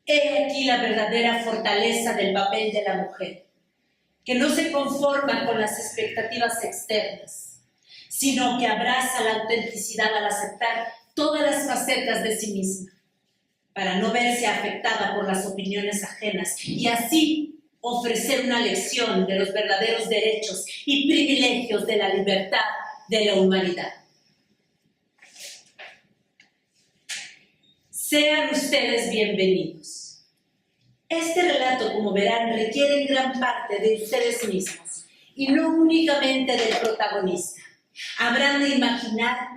He aquí la verdadera fortaleza del papel de la mujer, que no se conforma con las expectativas externas, sino que abraza la autenticidad al aceptar todas las facetas de sí misma, para no verse afectada por las opiniones ajenas y así ofrecer una lección de los verdaderos derechos y privilegios de la libertad de la humanidad. Sean ustedes bienvenidos. Este relato, como verán, requiere en gran parte de ustedes mismos y no únicamente del protagonista. Habrán de imaginar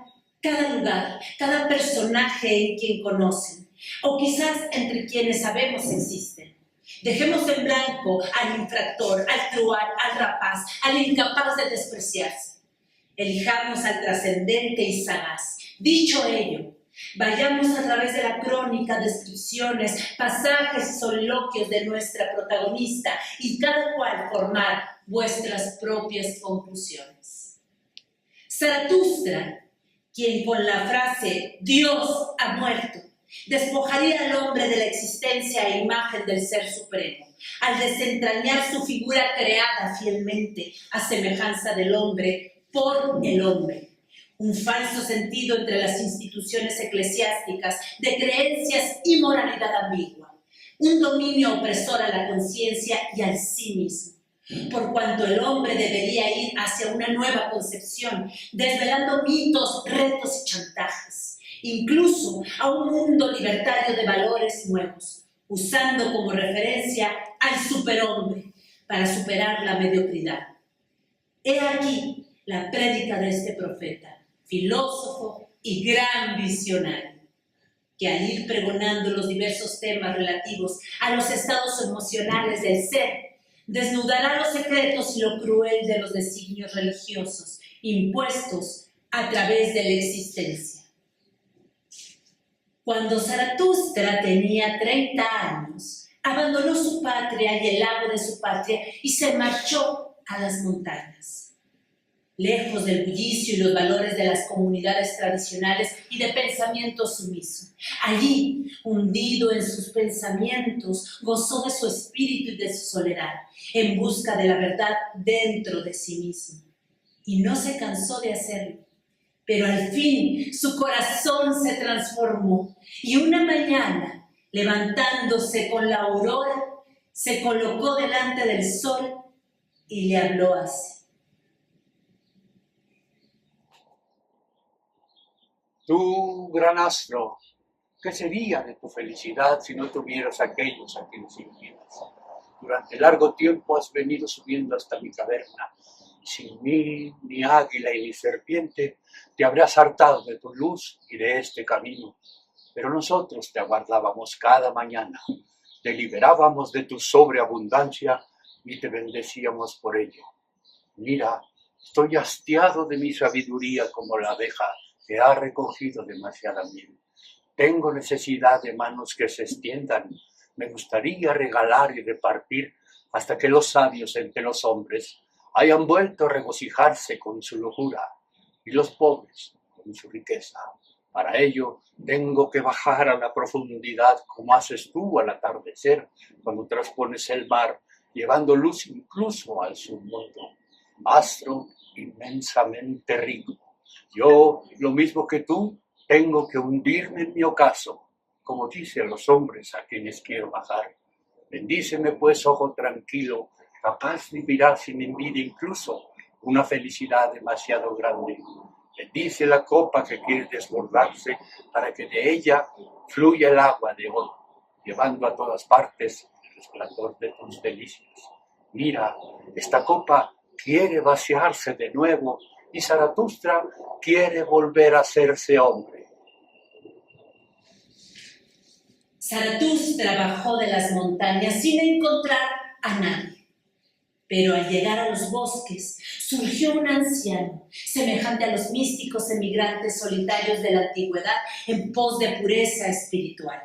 cada lugar, cada personaje en quien conocen, o quizás entre quienes sabemos existen. Dejemos en blanco al infractor, al truán, al rapaz, al incapaz de despreciarse. Elijamos al trascendente y sagaz. Dicho ello, vayamos a través de la crónica, descripciones, pasajes y soliloquios de nuestra protagonista y cada cual formar vuestras propias conclusiones. Zaratustra, quien con la frase «Dios ha muerto», despojaría al hombre de la existencia e imagen del Ser Supremo, al desentrañar su figura creada fielmente a semejanza del hombre por el hombre. Un falso sentido entre las instituciones eclesiásticas de creencias y moralidad ambigua. Un dominio opresor a la conciencia y al sí mismo. Por cuanto el hombre debería ir hacia una nueva concepción, desvelando mitos, retos y chantajes, incluso a un mundo libertario de valores nuevos, usando como referencia al superhombre para superar la mediocridad. He aquí la prédica de este profeta, filósofo y gran visionario, que al ir pregonando los diversos temas relativos a los estados emocionales del ser, desnudará los secretos y lo cruel de los designios religiosos impuestos a través de la existencia. Cuando Zaratustra tenía 30 años, abandonó su patria y el lago de su patria y se marchó a las montañas. Lejos del bullicio y los valores de las comunidades tradicionales y de pensamiento sumiso. Allí, hundido en sus pensamientos, gozó de su espíritu y de su soledad, en busca de la verdad dentro de sí mismo. Y no se cansó de hacerlo. Pero al fin su corazón se transformó y una mañana, levantándose con la aurora, se colocó delante del sol y le habló así. Tú, gran astro, ¿qué sería de tu felicidad si no tuvieras aquellos a quienes inquietas? Durante largo tiempo has venido subiendo hasta mi caverna. Sin mí, ni águila y ni serpiente, te habrías hartado de tu luz y de este camino. Pero nosotros te aguardábamos cada mañana, te liberábamos de tu sobreabundancia y te bendecíamos por ello. Mira, estoy hastiado de mi sabiduría como la abeja que ha recogido demasiada miel. Tengo necesidad de manos que se extiendan. Me gustaría regalar y repartir hasta que los sabios entre los hombres hayan vuelto a regocijarse con su locura y los pobres con su riqueza. Para ello tengo que bajar a la profundidad como haces tú al atardecer cuando traspones el mar, llevando luz incluso al submundo. Astro inmensamente rico. Yo, lo mismo que tú, tengo que hundirme en mi ocaso, como dice a los hombres a quienes quiero bajar. Bendíceme pues, ojo tranquilo, capaz de mirar sin envidia incluso una felicidad demasiado grande. Bendice la copa que quiere desbordarse para que de ella fluya el agua de oro, llevando a todas partes el resplandor de tus delicias. Mira, esta copa quiere vaciarse de nuevo y Zaratustra quiere volver a hacerse hombre. Zaratustra bajó de las montañas sin encontrar a nadie. Pero al llegar a los bosques, surgió un anciano, semejante a los místicos emigrantes solitarios de la antigüedad en pos de pureza espiritual.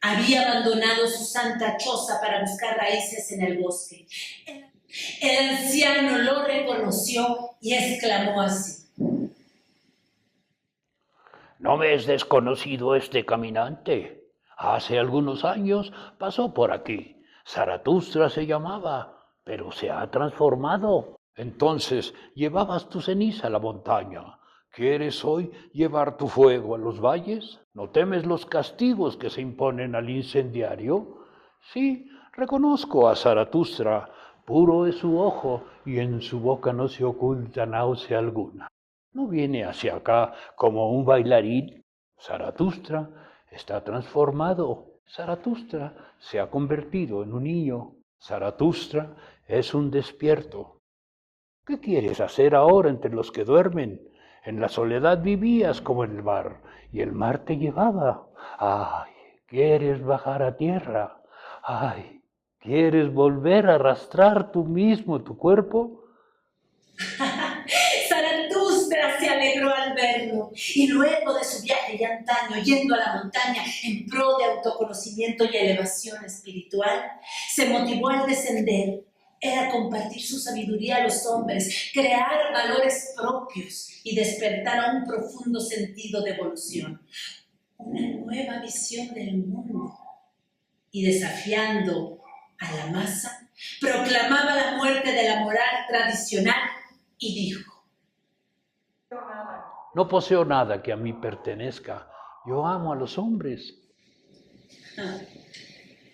Había abandonado su santa choza para buscar raíces en el bosque. El anciano lo reconoció y exclamó así: ¿No me es desconocido este caminante? Hace algunos años pasó por aquí. Zaratustra se llamaba, pero se ha transformado. Entonces llevabas tu ceniza a la montaña. ¿Quieres hoy llevar tu fuego a los valles? ¿No temes los castigos que se imponen al incendiario? Sí, reconozco a Zaratustra. Puro es su ojo y en su boca no se oculta náusea alguna. No viene hacia acá como un bailarín. Zaratustra está transformado. Zaratustra se ha convertido en un niño. Zaratustra es un despierto. ¿Qué quieres hacer ahora entre los que duermen? En la soledad vivías como en el mar, y el mar te llevaba. ¡Ay! ¿Quieres bajar a tierra? ¡Ay! ¿Quieres volver a arrastrar tú mismo tu cuerpo? Zaratustra se alegró al verlo y luego de su viaje de antaño yendo a la montaña en pro de autoconocimiento y elevación espiritual, se motivó al descender. Era compartir su sabiduría a los hombres, crear valores propios y despertar a un profundo sentido de evolución, una nueva visión del mundo. Y desafiando a la masa, proclamaba la muerte de la moral tradicional y dijo: No poseo nada que a mí pertenezca. Yo amo a los hombres.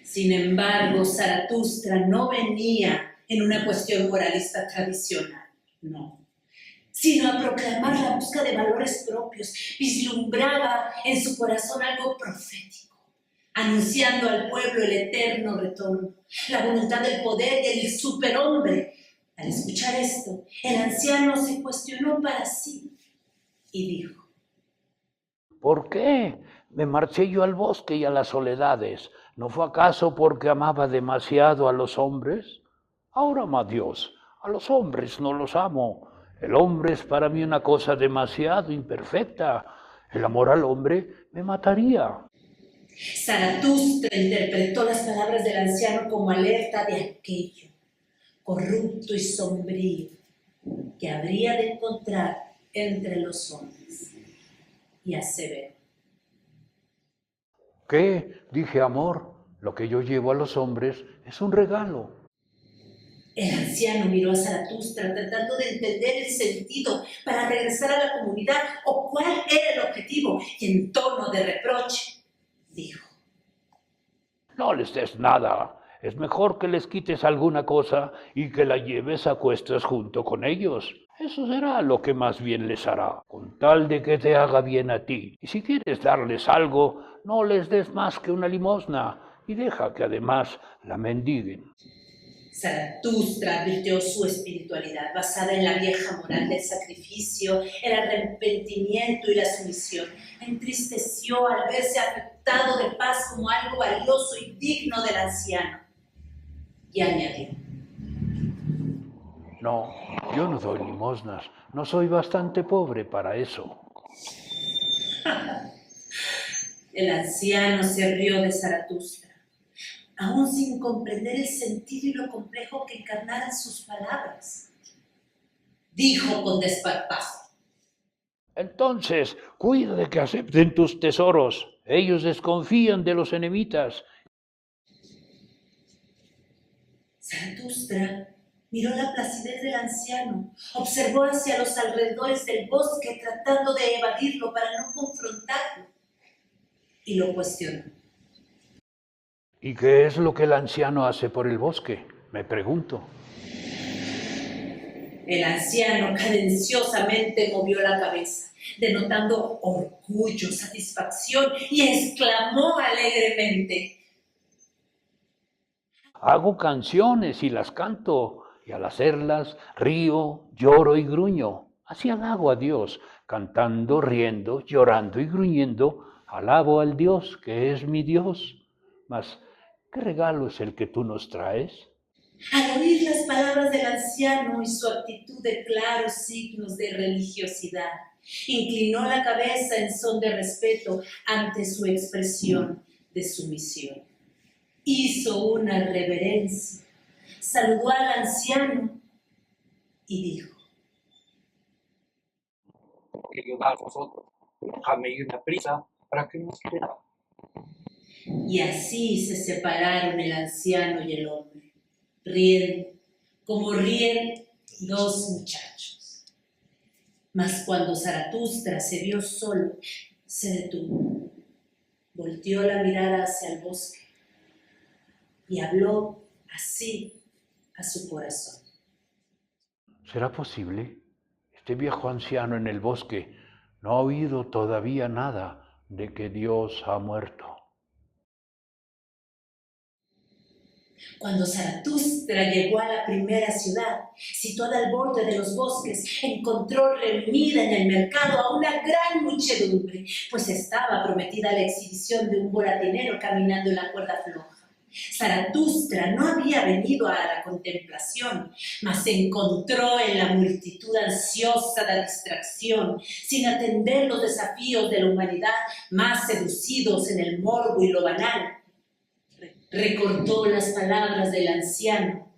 Sin embargo, Zaratustra no venía en una cuestión moralista tradicional, no, sino a proclamar la búsqueda de valores propios. Vislumbraba en su corazón algo profético, anunciando al pueblo el eterno retorno, la voluntad del poder y el superhombre. Al escuchar esto, el anciano se cuestionó para sí y dijo: ¿Por qué me marché yo al bosque y a las soledades? ¿No fue acaso porque amaba demasiado a los hombres? Ahora amo a Dios, a los hombres no los amo. El hombre es para mí una cosa demasiado imperfecta. El amor al hombre me mataría. Zaratustra interpretó las palabras del anciano como alerta de aquello corrupto y sombrío que habría de encontrar entre los hombres, y aseveró: ¿Qué? Dije, amor, lo que yo llevo a los hombres es un regalo. El anciano miró a Zaratustra tratando de entender el sentido para regresar a la comunidad o cuál era el objetivo, y en tono de reproche dijo: No les des nada. Es mejor que les quites alguna cosa y que la lleves a cuestas junto con ellos. Eso será lo que más bien les hará, con tal de que te haga bien a ti. Y si quieres darles algo, no les des más que una limosna y deja que además la mendiguen. Zaratustra advirtió su espiritualidad basada en la vieja moral del sacrificio, el arrepentimiento y la sumisión. Entristeció al verse afectado de paz como algo valioso y digno del anciano. Y añadió: No, yo no doy limosnas. No soy bastante pobre para eso. El anciano se rió de Zaratustra, aún sin comprender el sentido y lo complejo que encarnaran sus palabras. Dijo con desparpajo: Entonces, cuida de que acepten tus tesoros. Ellos desconfían de los enemitas. Zaratustra miró la placidez del anciano, observó hacia los alrededores del bosque tratando de evadirlo para no confrontarlo, y lo cuestionó: ¿Y qué es lo que el anciano hace por el bosque? Me pregunto. El anciano cadenciosamente movió la cabeza, denotando orgullo, satisfacción, y exclamó alegremente: Hago canciones y las canto, y al hacerlas río, lloro y gruño. Así alabo a Dios, cantando, riendo, llorando y gruñendo, alabo al Dios que es mi Dios. Mas, ¿qué regalo es el que tú nos traes? Al oír las palabras del anciano y su actitud de claros signos de religiosidad, inclinó la cabeza en son de respeto ante su expresión de sumisión. Hizo una reverencia, saludó al anciano y dijo: Que yo a vosotros, déjame ir a prisa para que no espera. Y así se separaron el anciano y el hombre, riendo, como ríen dos muchachos. Mas cuando Zaratustra se vio solo, se detuvo, volteó la mirada hacia el bosque y habló así a su corazón. ¿Será posible? Este viejo anciano en el bosque no ha oído todavía nada de que Dios ha muerto. Cuando Zaratustra llegó a la primera ciudad, situada al borde de los bosques, encontró reunida en el mercado a una gran muchedumbre, pues estaba prometida la exhibición de un volatinero caminando en la cuerda floja. Zaratustra no había venido a la contemplación, mas se encontró en la multitud ansiosa de distracción, sin atender los desafíos de la humanidad más seducidos en el morbo y lo banal. Recordó las palabras del anciano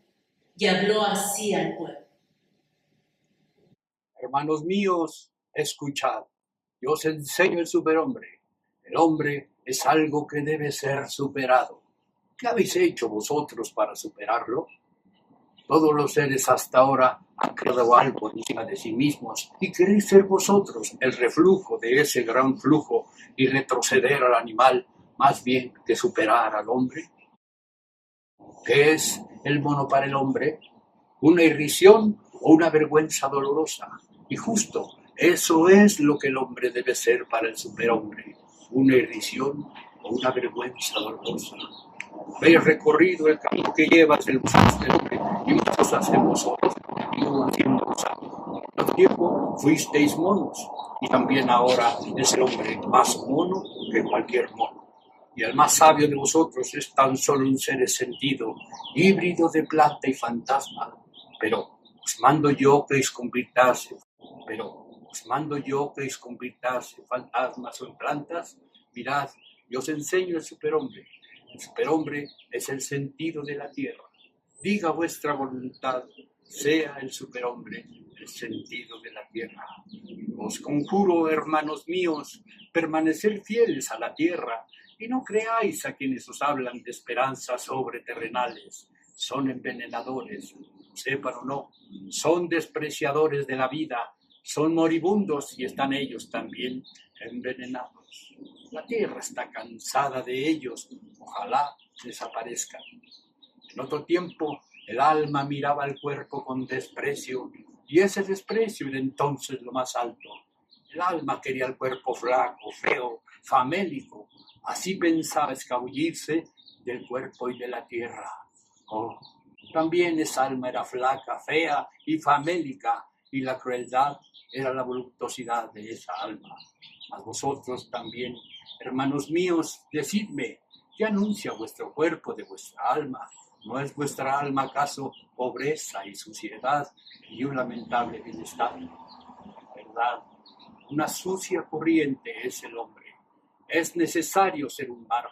y habló así al pueblo. Hermanos míos, escuchad, yo os enseño el superhombre. El hombre es algo que debe ser superado. ¿Qué habéis hecho vosotros para superarlo? Todos los seres hasta ahora han creado algo encima de sí mismos y queréis ser vosotros el reflujo de ese gran flujo y retroceder al animal más bien que superar al hombre. ¿Qué es el mono para el hombre? Una irrisión o una vergüenza dolorosa. Y justo eso es lo que el hombre debe ser para el superhombre, una irrisión o una vergüenza dolorosa. Habéis recorrido el camino que lleva hacia el bosque del hombre y muchas cosas en vosotros continúan siendo usados. En otro tiempo fuisteis monos y también ahora es el hombre más mono que cualquier mono. Y el más sabio de vosotros es tan solo un ser sentido, híbrido de planta y fantasma. Pero os mando yo que os convirtáis fantasmas o en plantas. Mirad, yo os enseño el superhombre. El superhombre es el sentido de la tierra. Diga vuestra voluntad, sea el superhombre el sentido de la tierra. Os conjuro, hermanos míos, permanecer fieles a la tierra y no creáis a quienes os hablan de esperanzas sobreterrenales. Son envenenadores, sepan o no, son despreciadores de la vida, son moribundos y están ellos también envenenados. La tierra está cansada de ellos, ojalá desaparezcan. En otro tiempo, el alma miraba al cuerpo con desprecio y ese desprecio era entonces lo más alto. El alma quería el cuerpo flaco, feo, famélico. Así pensaba escabullirse del cuerpo y de la tierra. Oh, también esa alma era flaca, fea y famélica, y la crueldad era la voluptuosidad de esa alma. Mas vosotros también, hermanos míos, decidme, ¿qué anuncia vuestro cuerpo de vuestra alma? ¿No es vuestra alma acaso pobreza y suciedad y un lamentable bienestar? ¿Verdad? Una sucia corriente es el hombre. Es necesario ser un mar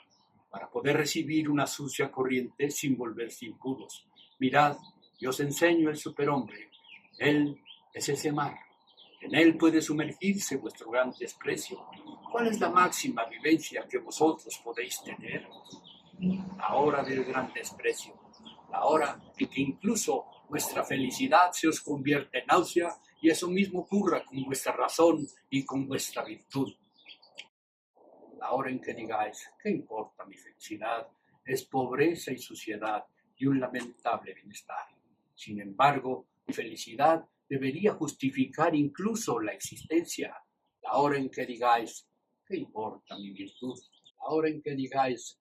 para poder recibir una sucia corriente sin volverse impuros. Mirad, yo os enseño el superhombre. Él es ese mar. En él puede sumergirse vuestro gran desprecio. ¿Cuál es la máxima vivencia que vosotros podéis tener? La hora del gran desprecio. La hora en que incluso vuestra felicidad se os convierte en náusea y eso mismo ocurra con vuestra razón y con vuestra virtud. La hora en que digáis, ¿qué importa mi felicidad? Es pobreza y suciedad y un lamentable bienestar. Sin embargo, mi felicidad debería justificar incluso la existencia. La hora en que digáis, ¿qué importa mi virtud? La hora en que digáis,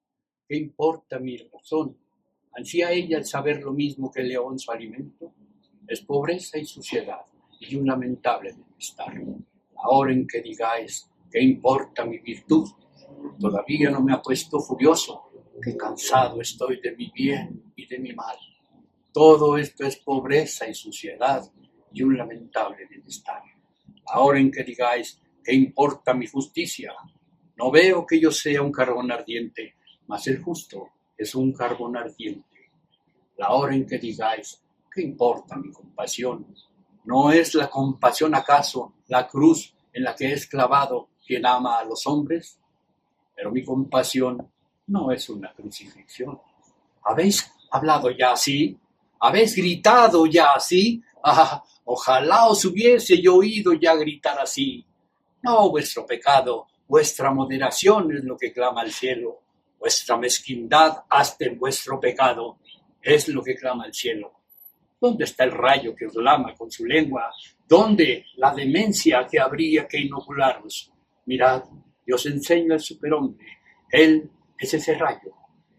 ¿qué importa mi razón? ¿Ansía ella el saber lo mismo que el león su alimento? Es pobreza y suciedad y un lamentable bienestar. La hora en que digáis, ¿qué importa mi virtud? Todavía no me ha puesto furioso, que cansado estoy de mi bien y de mi mal. Todo esto es pobreza y suciedad y un lamentable bienestar. Ahora en que digáis, ¿qué importa mi justicia? No veo que yo sea un carbón ardiente, mas el justo es un carbón ardiente. La hora en que digáis, ¿qué importa mi compasión? ¿No es la compasión acaso la cruz en la que es clavado quien ama a los hombres? Pero mi compasión no es una crucifixión. ¿Habéis hablado ya así? ¿Habéis gritado ya así? Ah, ojalá os hubiese yo oído ya gritar así. No vuestro pecado, vuestra moderación es lo que clama al cielo. Vuestra mezquindad hasta en vuestro pecado es lo que clama al cielo. ¿Dónde está el rayo que os lama con su lengua? ¿Dónde la demencia que habría que inocularos? Mirad, yo os enseño al superhombre. Él es ese rayo.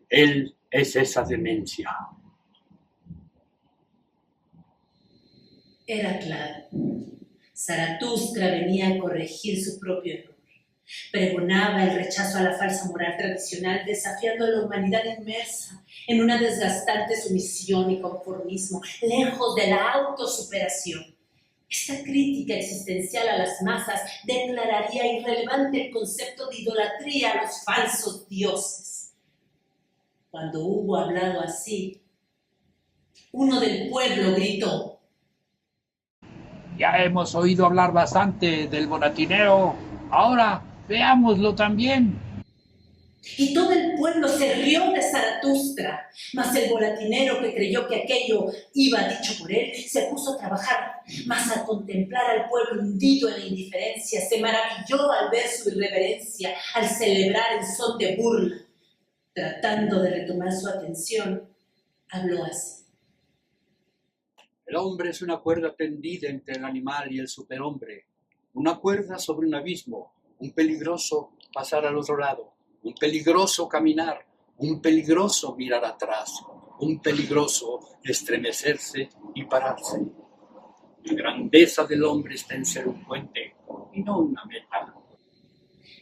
Él es esa demencia. Era claro. Zaratustra venía a corregir su propio error. Pregonaba el rechazo a la falsa moral tradicional, desafiando a la humanidad inmersa en una desgastante sumisión y conformismo, lejos de la autosuperación. Esta crítica existencial a las masas declararía irrelevante el concepto de idolatría a los falsos dioses. Cuando hubo hablado así, uno del pueblo gritó: Ya hemos oído hablar bastante del bonatinero. Ahora veámoslo también. Y todo el pueblo se rió de Zaratustra, mas el volatinero, que creyó que aquello iba dicho por él, se puso a trabajar, mas al contemplar al pueblo hundido en la indiferencia, se maravilló al ver su irreverencia, al celebrar en son de burla. Tratando de retomar su atención, habló así: El hombre es una cuerda tendida entre el animal y el superhombre, una cuerda sobre un abismo, un peligroso pasar al otro lado, un peligroso caminar, un peligroso mirar atrás, un peligroso estremecerse y pararse. La grandeza del hombre está en ser un puente y no una meta.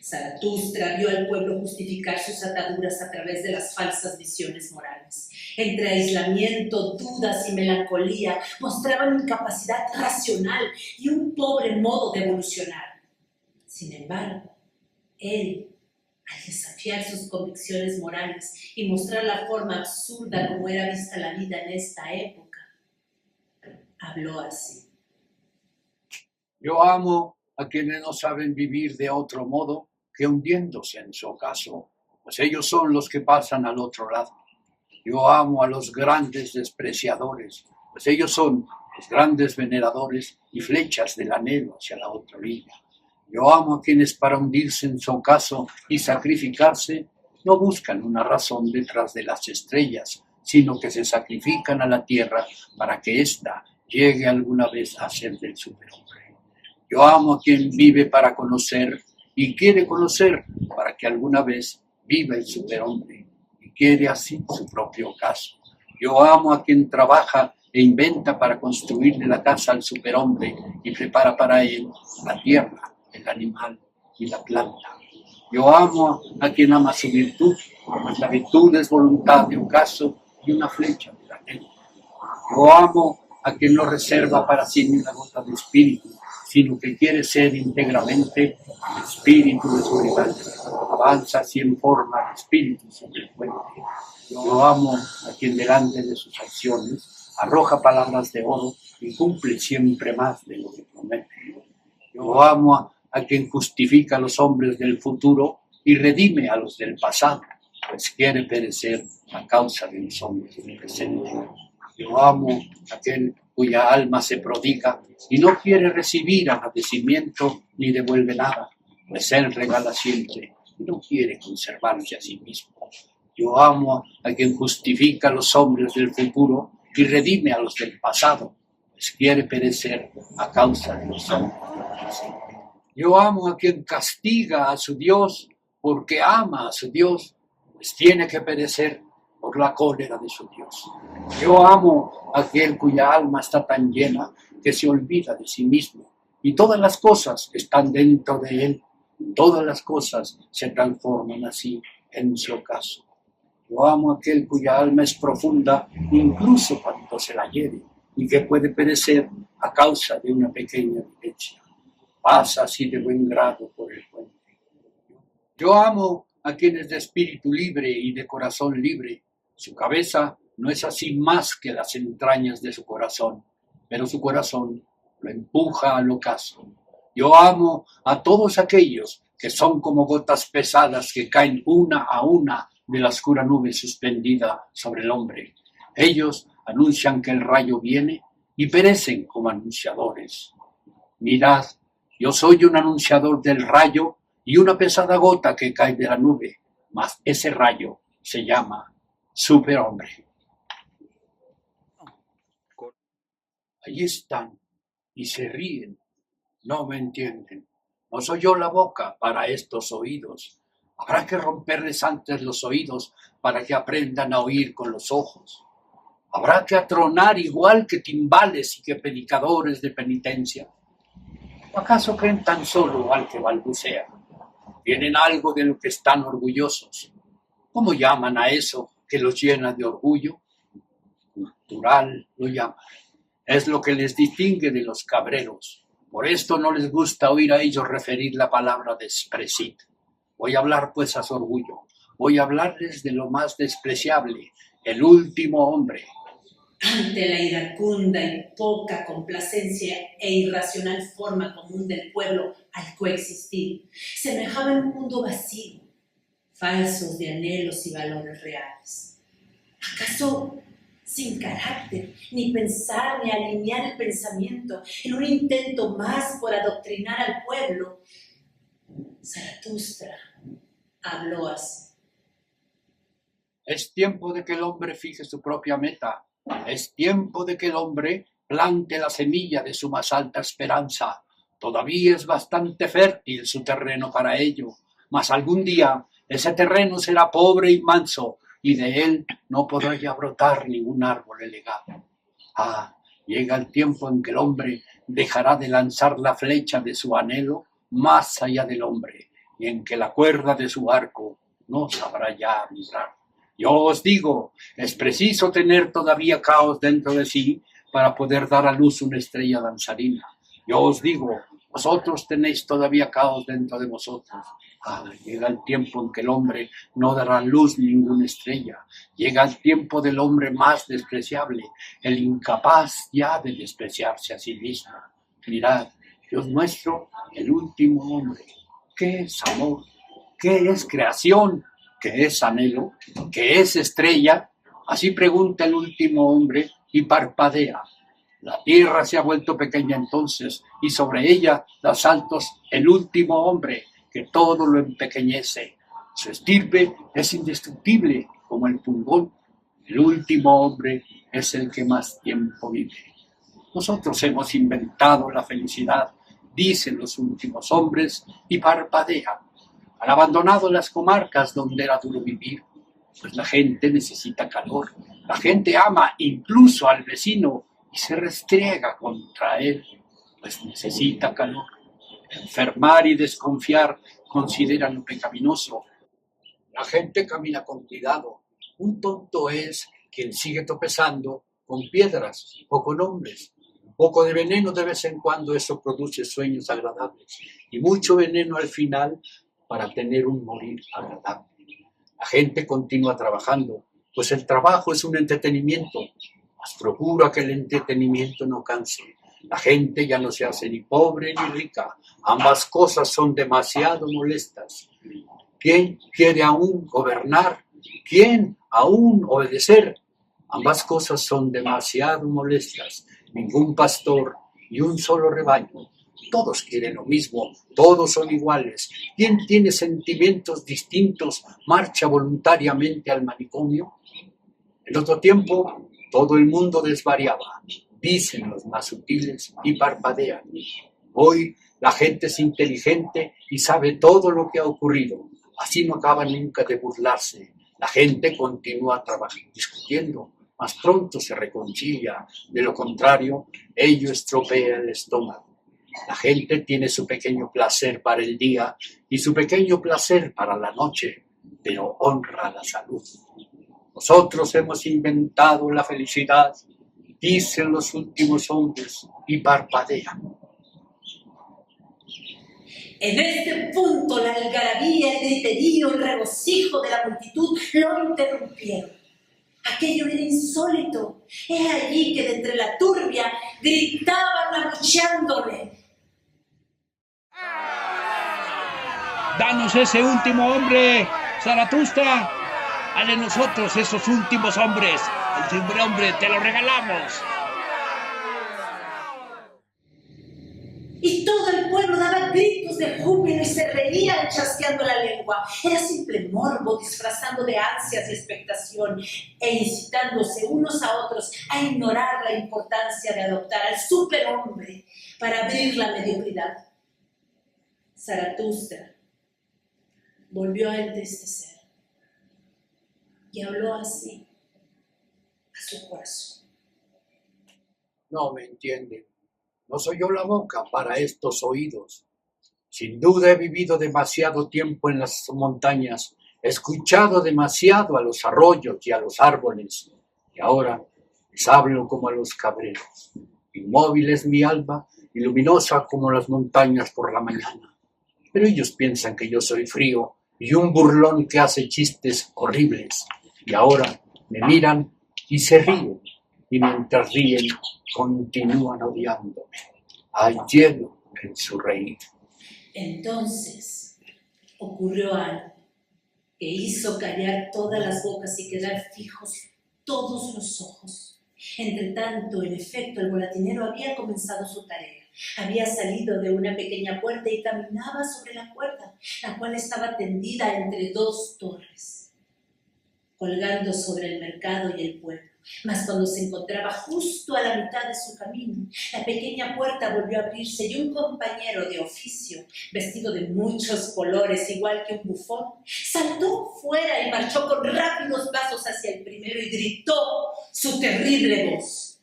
Zaratustra vio al pueblo justificar sus ataduras a través de las falsas visiones morales. Entre aislamiento, dudas y melancolía mostraban incapacidad racional y un pobre modo de evolucionar. Sin embargo, él, al desafiar sus convicciones morales y mostrar la forma absurda como era vista la vida en esta época, habló así: Yo amo a quienes no saben vivir de otro modo que hundiéndose en su ocaso, pues ellos son los que pasan al otro lado. Yo amo a los grandes despreciadores, pues ellos son los grandes veneradores y flechas del anhelo hacia la otra orilla. Yo amo a quienes para hundirse en su ocaso y sacrificarse no buscan una razón detrás de las estrellas, sino que se sacrifican a la tierra para que ésta llegue alguna vez a ser del superhombre. Yo amo a quien vive para conocer y quiere conocer para que alguna vez viva el superhombre y quiere así su propio ocaso. Yo amo a quien trabaja e inventa para construirle la casa al superhombre y prepara para él la tierra, el animal y la planta. Yo amo a quien ama su virtud, pues la virtud es voluntad de ocaso y una flecha del anhelo. Yo amo a quien no reserva para sí ni una gota de espíritu, sino que quiere ser íntegramente el espíritu de su rival. Avanza así en forma de espíritu sobre el puente. Yo amo a quien delante de sus acciones arroja palabras de oro y cumple siempre más de lo que promete. Yo amo a quien justifica a los hombres del futuro y redime a los del pasado, pues quiere perecer a causa de los hombres del presente. Yo amo a aquel cuya alma se prodiga y no quiere recibir agradecimiento ni devuelve nada, pues él regala siempre y no quiere conservarse a sí mismo. Yo amo a quien justifica a los hombres del futuro y redime a los del pasado, pues quiere perecer a causa de los hombres del presente. Yo amo a quien castiga a su Dios porque ama a su Dios, pues tiene que perecer por la cólera de su Dios. Yo amo a aquel cuya alma está tan llena que se olvida de sí mismo y todas las cosas están dentro de él. Todas las cosas se transforman así en su ocaso. Yo amo a aquel cuya alma es profunda, incluso cuando se la hiere, y que puede perecer a causa de una pequeña derecha. Pasa así de buen grado por el puente. Yo amo a quien es de espíritu libre y de corazón libre. Su cabeza no es así más que las entrañas de su corazón, pero su corazón lo empuja al ocaso. Yo amo a todos aquellos que son como gotas pesadas que caen una a una de la oscura nube suspendida sobre el hombre. Ellos anuncian que el rayo viene y perecen como anunciadores. Mirad, yo soy un anunciador del rayo y una pesada gota que cae de la nube, mas ese rayo se llama superhombre. Allí están y se ríen. No me entienden. No soy yo la boca para estos oídos. Habrá que romperles antes los oídos para que aprendan a oír con los ojos. Habrá que atronar igual que timbales y que predicadores de penitencia. ¿O acaso creen tan solo al que balbucea? Tienen algo de lo que están orgullosos. ¿Cómo llaman a eso que los llena de orgullo? Cultural lo llaman. Es lo que les distingue de los cabreros. Por esto no les gusta oír a ellos referir la palabra desprecid. Voy a hablar pues a su orgullo. Voy a hablarles de lo más despreciable, el último hombre. Ante la iracunda y poca complacencia e irracional forma común del pueblo al coexistir, semejaba en un mundo vacío, falsos de anhelos y valores reales. ¿Acaso sin carácter, ni pensar ni alinear el pensamiento en un intento más por adoctrinar al pueblo? Zaratustra habló así. Es tiempo de que el hombre fije su propia meta. Es tiempo de que el hombre plante la semilla de su más alta esperanza. Todavía es bastante fértil su terreno para ello, mas algún día ese terreno será pobre y manso, y de él no podrá ya brotar ningún árbol elegante. Llega el tiempo en que el hombre dejará de lanzar la flecha de su anhelo más allá del hombre, y en que la cuerda de su arco no sabrá ya vibrar. Yo os digo, es preciso tener todavía caos dentro de sí para poder dar a luz una estrella danzarina. Yo os digo, vosotros tenéis todavía caos dentro de vosotros. Llega el tiempo en que el hombre no dará luz ninguna estrella. Llega el tiempo del hombre más despreciable, el incapaz ya de despreciarse a sí mismo. Mirad, Dios nuestro, el último hombre. ¿Qué es amor? ¿Qué es creación? ¿Qué es anhelo? ¿Qué es estrella? Así pregunta el último hombre y parpadea. La tierra se ha vuelto pequeña entonces y sobre ella da saltos el último hombre que todo lo empequeñece. Su estirpe es indestructible como el pulgón. El último hombre es el que más tiempo vive. Nosotros hemos inventado la felicidad, dicen los últimos hombres, y parpadean. Han abandonado las comarcas donde era duro vivir, pues la gente necesita calor. La gente ama incluso al vecino y se restriega contra él, pues necesita calor. Enfermar y desconfiar consideran pecaminoso. La gente camina con cuidado. Un tonto es quien sigue tropezando con piedras o con hombres. Un poco de veneno de vez en cuando, eso produce sueños agradables. Y mucho veneno al final para tener un morir agradable. La gente continúa trabajando, pues el trabajo es un entretenimiento, mas procura que el entretenimiento no canse. La gente ya no se hace ni pobre ni rica, ambas cosas son demasiado molestas. ¿Quién quiere aún gobernar? ¿Quién aún obedecer? Ambas cosas son demasiado molestas. Ningún pastor y un solo rebaño. Todos quieren lo mismo, todos son iguales. ¿Quién tiene sentimientos distintos marcha voluntariamente al manicomio? En otro tiempo, todo el mundo desvariaba, dicen los más sutiles y parpadean. Hoy la gente es inteligente y sabe todo lo que ha ocurrido. Así no acaba nunca de burlarse. La gente continúa trabajando, discutiendo, mas pronto se reconcilia. De lo contrario, ello estropea el estómago. La gente tiene su pequeño placer para el día y su pequeño placer para la noche, pero honra la salud. Nosotros hemos inventado la felicidad, dicen los últimos hombres y parpadean. En este punto la algarabía, el griterío, el regocijo de la multitud lo interrumpieron. Aquello era insólito. Es allí que de entre la turbia gritaban abucheándole. ¡Danos ese último hombre, Zaratustra! ¡A de nosotros esos últimos hombres! ¡El hombre, te lo regalamos! Y todo el pueblo daba gritos de júbilo y se reían chasqueando la lengua. Era simple morbo disfrazando de ansias y expectación e incitándose unos a otros a ignorar la importancia de adoptar al superhombre para abrir la mediocridad. Zaratustra volvió a entristecer y habló así a su corazón. No me entienden. No soy yo la boca para estos oídos. Sin duda he vivido demasiado tiempo en las montañas, he escuchado demasiado a los arroyos y a los árboles, y ahora les hablo como a los cabreros. Inmóvil es mi alma y luminosa como las montañas por la mañana. Pero ellos piensan que yo soy frío y un burlón que hace chistes horribles, y ahora me miran y se ríen, y mientras ríen continúan odiándome. Hay hielo en su reír. Entonces ocurrió algo que hizo callar todas las bocas y quedar fijos todos los ojos. Entre tanto, en efecto, el volatinero había comenzado su tarea. Había salido de una pequeña puerta y caminaba sobre la cuerda, la cual estaba tendida entre dos torres, colgando sobre el mercado y el pueblo. Mas cuando se encontraba justo a la mitad de su camino, la pequeña puerta volvió a abrirse y un compañero de oficio, vestido de muchos colores, igual que un bufón, saltó fuera y marchó con rápidos pasos hacia el primero y gritó su terrible voz.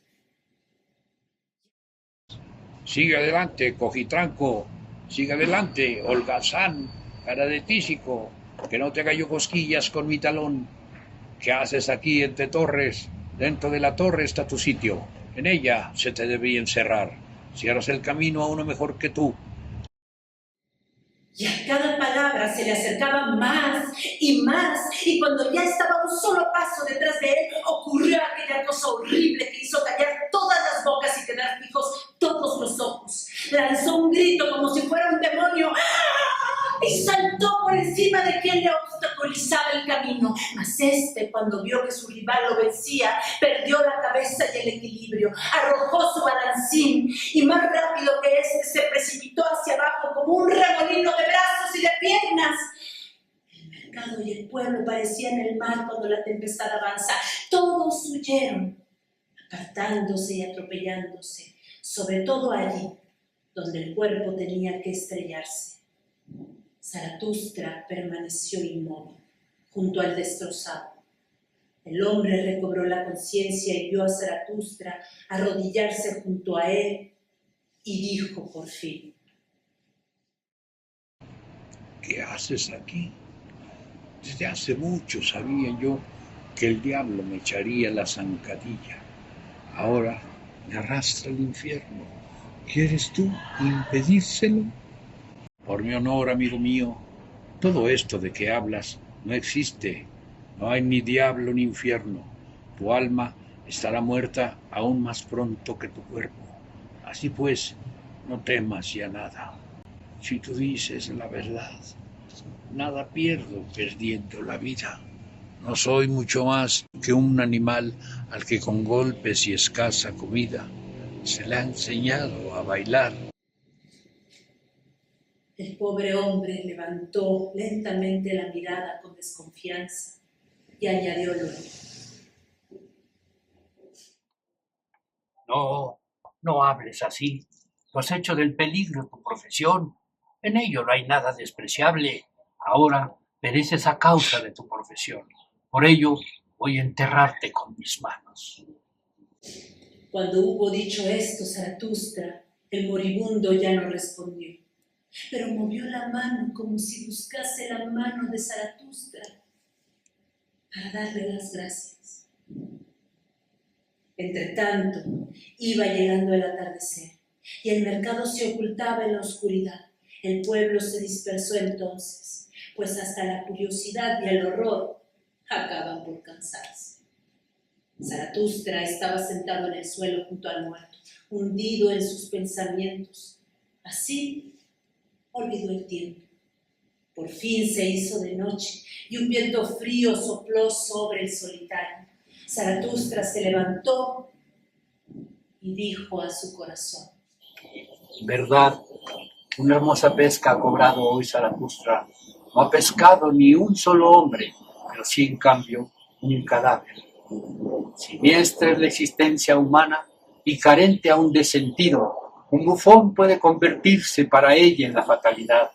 Sigue adelante, cojitranco. Sigue adelante, holgazán, cara de tísico. Que no te haga yo cosquillas con mi talón. ¿Qué haces aquí entre torres? Dentro de la torre está tu sitio. En ella se te debía encerrar. Cierras el camino a uno mejor que tú. Y a cada palabra se le acercaba más, y cuando ya estaba a un solo paso detrás de él, ocurrió aquella cosa horrible que hizo callar todas las bocas y quedar fijos todos los ojos. Lanzó un grito como si fuera un demonio, y saltó por encima de quien le obstaculizaba el camino. Mas este, cuando vio que su rival lo vencía, perdió la cabeza y el equilibrio, arrojó su balancín y más rápido que este se precipitó hacia abajo como un remolino de brazos y de piernas. El mercado y el pueblo parecían el mar cuando la tempestad avanza. Todos huyeron, apartándose y atropellándose, sobre todo allí donde el cuerpo tenía que estrellarse. Zaratustra permaneció inmóvil, junto al destrozado. El hombre recobró la conciencia y vio a Zaratustra arrodillarse junto a él y dijo por fin: ¿Qué haces aquí? Desde hace mucho sabía yo que el diablo me echaría la zancadilla. Ahora me arrastra al infierno. ¿Quieres tú impedírselo? Por mi honor, amigo mío, todo esto de que hablas no existe. No hay ni diablo ni infierno. Tu alma estará muerta aún más pronto que tu cuerpo. Así pues, no temas ya nada. Si tú dices la verdad, nada pierdo perdiendo la vida. No soy mucho más que un animal al que con golpes y escasa comida se le ha enseñado a bailar. El pobre hombre levantó lentamente la mirada con desconfianza y añadió luego: No hables así. Tú has hecho del peligro tu profesión. En ello no hay nada despreciable. Ahora pereces a causa de tu profesión. Por ello voy a enterrarte con mis manos. Cuando hubo dicho esto, Zaratustra, el moribundo, ya no respondió, pero movió la mano como si buscase la mano de Zaratustra. para darle las gracias. Entretanto, iba llegando el atardecer y el mercado se ocultaba en la oscuridad. El pueblo se dispersó entonces, pues hasta la curiosidad y el horror acaban por cansarse. Zaratustra estaba sentado en el suelo junto al muerto, hundido en sus pensamientos. Así olvidó el tiempo. Por fin se hizo de noche y un viento frío sopló sobre el solitario. Zaratustra se levantó y dijo a su corazón: ¿Verdad? Una hermosa pesca ha cobrado hoy Zaratustra. No ha pescado ni un solo hombre, pero sí, en cambio, un cadáver. Siniestra es la existencia humana y carente aún de sentido. Un bufón puede convertirse para ella en la fatalidad.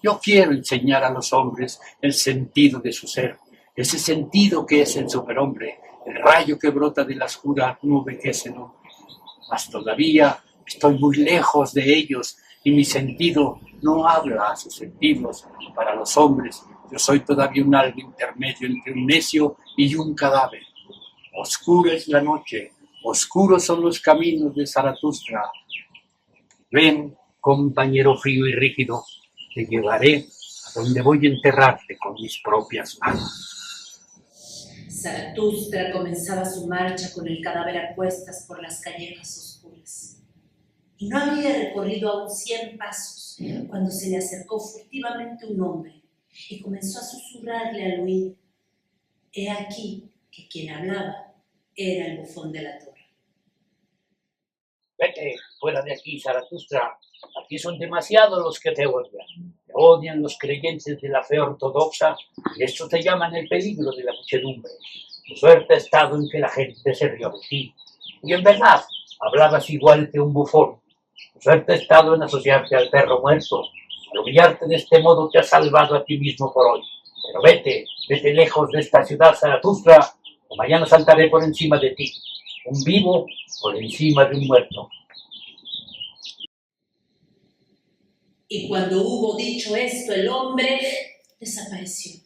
Yo quiero enseñar a los hombres el sentido de su ser, ese sentido que es el superhombre, el rayo que brota de la oscura nube que es el hombre. Mas todavía estoy muy lejos de ellos y mi sentido no habla a sus sentidos. Para los hombres yo soy todavía un algo intermedio entre un necio y un cadáver. Oscura es la noche, oscuros son los caminos de Zaratustra. Ven, compañero frío y rígido, te llevaré a donde voy a enterrarte con mis propias manos. Zaratustra comenzaba su marcha con el cadáver a cuestas por las callejas oscuras. Y no había recorrido aún 100 pasos cuando se le acercó furtivamente un hombre y comenzó a susurrarle al oído. He aquí que quien hablaba era el bufón de la torre. Vete fuera de aquí, Zaratustra. Aquí son demasiados los que te odian. Te odian los creyentes de la fe ortodoxa y esto te llaman el peligro de la muchedumbre. Tu suerte ha estado en que la gente se rió de ti. Y en verdad, hablabas igual que un bufón. Tu suerte ha estado en asociarte al perro muerto. Al humillarte de este modo te has salvado a ti mismo por hoy. Pero vete lejos de esta ciudad, Zaratustra, o mañana saltaré por encima de ti. Un vivo por encima de un muerto. Y cuando hubo dicho esto, el hombre desapareció.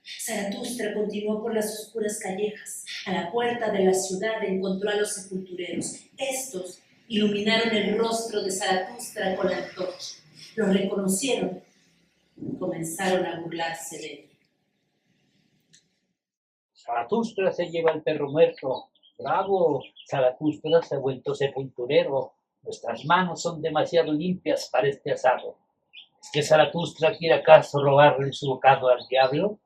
Zaratustra continuó por las oscuras callejas. A la puerta de la ciudad encontró a los sepultureros. Estos iluminaron el rostro de Zaratustra con la antorcha. Lo reconocieron y comenzaron a burlarse de él. Zaratustra se lleva al perro muerto. Bravo, Zaratustra se ha vuelto sepulturero. Nuestras manos son demasiado limpias para este asado. ¿Es que Zaratustra quiere acaso robarle su bocado al diablo?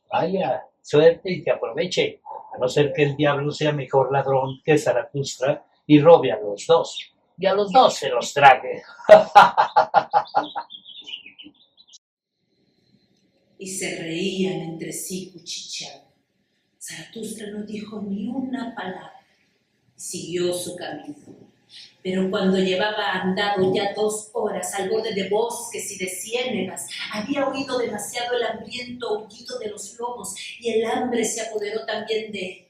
Vaya, suerte y que aproveche, a no ser que el diablo sea mejor ladrón que Zaratustra y robe a los dos. Y a los dos se los trague. Y se reían entre sí cuchicheando. Zaratustra no dijo ni una palabra y siguió su camino. Pero cuando llevaba andado ya 2 horas al borde de bosques y de ciénegas, había oído demasiado el hambriento aullido de los lobos y el hambre se apoderó también de él.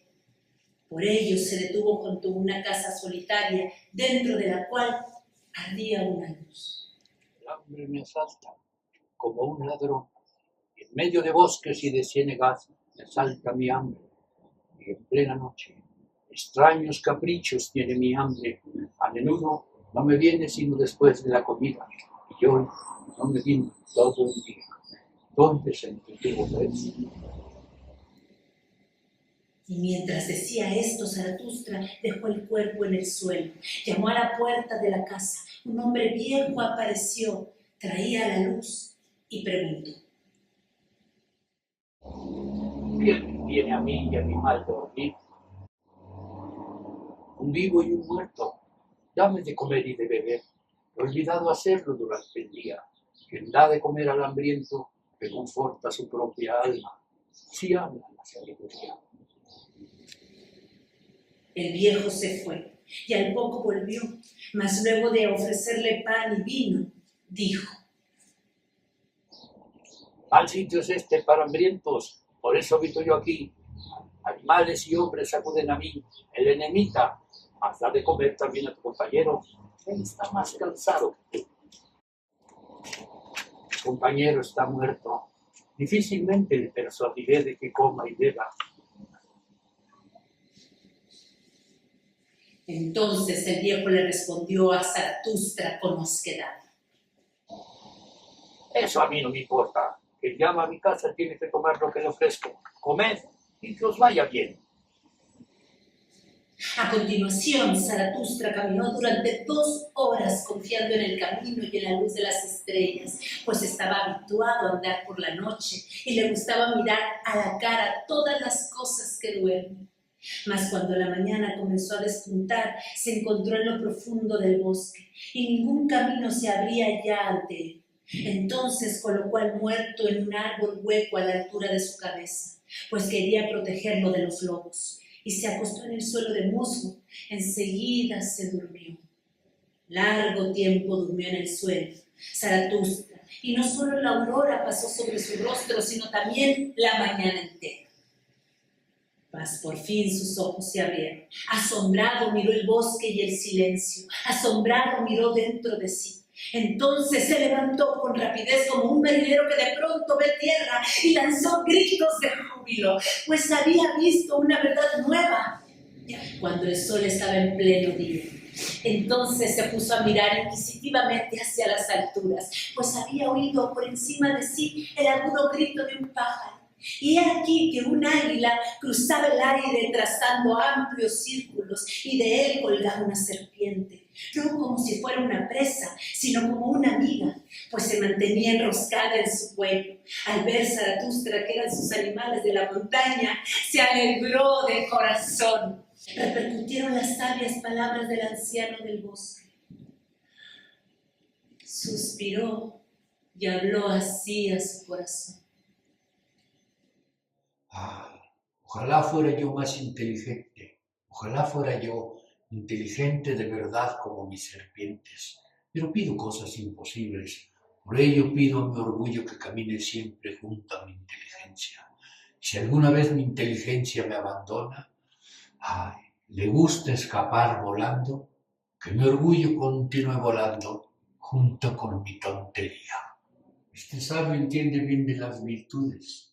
Por ello se detuvo junto a una casa solitaria, dentro de la cual ardía una luz. El hambre me asalta como un ladrón. En medio de bosques y de ciénegas me asalta mi hambre. Y en plena noche, extraños caprichos tiene mi hambre. A menudo no me viene sino después de la comida. Y hoy no me vino todo un día. ¿Dónde se entretuvo eso? Y mientras decía esto, Zaratustra dejó el cuerpo en el suelo. Llamó a la puerta de la casa. Un hombre viejo apareció, traía la luz y preguntó: ¿Quién viene a mí y a mi mal dormir? Un vivo y un muerto. Dame de comer y de beber. He olvidado hacerlo durante el día. Quien da de comer al hambriento, que conforta su propia alma. Si habla la sabiduría. El viejo se fue y al poco volvió, mas luego de ofrecerle pan y vino, dijo: Mal sitio es este para hambrientos, por eso habito yo aquí. Animales y hombres acuden a mí. El enemita, mas da de comer también a tu compañero. Él está más cansado que tú. Tu compañero está muerto. Difícilmente le persuadiré de que coma y beba. Entonces el viejo le respondió a Zaratustra con osquedad. Eso a mí no me importa. Quien llama a mi casa tiene que tomar lo que le ofrezco. Comed y que os vaya bien. A continuación, Zaratustra caminó durante 2 horas confiando en el camino y en la luz de las estrellas, pues estaba habituado a andar por la noche y le gustaba mirar a la cara todas las cosas que duermen. Mas cuando la mañana comenzó a despuntar, se encontró en lo profundo del bosque y ningún camino se abría ya ante él. Entonces colocó al muerto en un árbol hueco a la altura de su cabeza, pues quería protegerlo de los lobos, y se acostó en el suelo de musgo. Enseguida se durmió. Largo tiempo durmió en el suelo Zaratustra, y no solo la aurora pasó sobre su rostro, sino también la mañana entera. Mas por fin sus ojos se abrieron. Asombrado miró el bosque y el silencio. Asombrado miró dentro de sí. Entonces se levantó con rapidez como un marinero que de pronto ve tierra y lanzó gritos de júbilo, pues había visto una verdad nueva. Cuando el sol estaba en pleno día, entonces se puso a mirar inquisitivamente hacia las alturas, pues había oído por encima de sí el agudo grito de un pájaro. Y he aquí que un águila cruzaba el aire trazando amplios círculos y de él colgaba una serpiente, no como si fuera una presa, sino como una amiga, pues se mantenía enroscada en su cuello. Al ver Zaratustra, que eran sus animales de la montaña, se alegró de corazón. Repercutieron las sabias palabras del anciano del bosque. Suspiró y habló así a su corazón. Ojalá fuera yo más inteligente, ojalá fuera yo inteligente de verdad como mis serpientes, pero pido cosas imposibles, por ello pido a mi orgullo que camine siempre junto a mi inteligencia. Si alguna vez mi inteligencia me abandona, le gusta escapar volando, que mi orgullo continúe volando junto con mi tontería. Este sabio entiende bien de las virtudes.